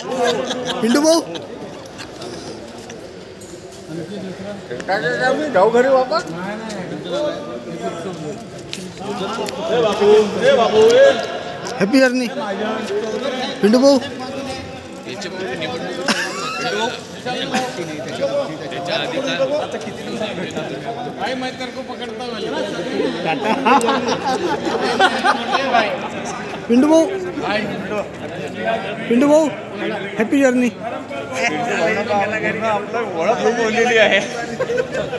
पिंटू भाऊ काय जाऊ घरी वापस हॅपी जर्नी पिंटू भाऊ पिंटू भाऊ पिंटू भाऊ हॅपी जर्नी आपलं ओळख बोललेली आहे.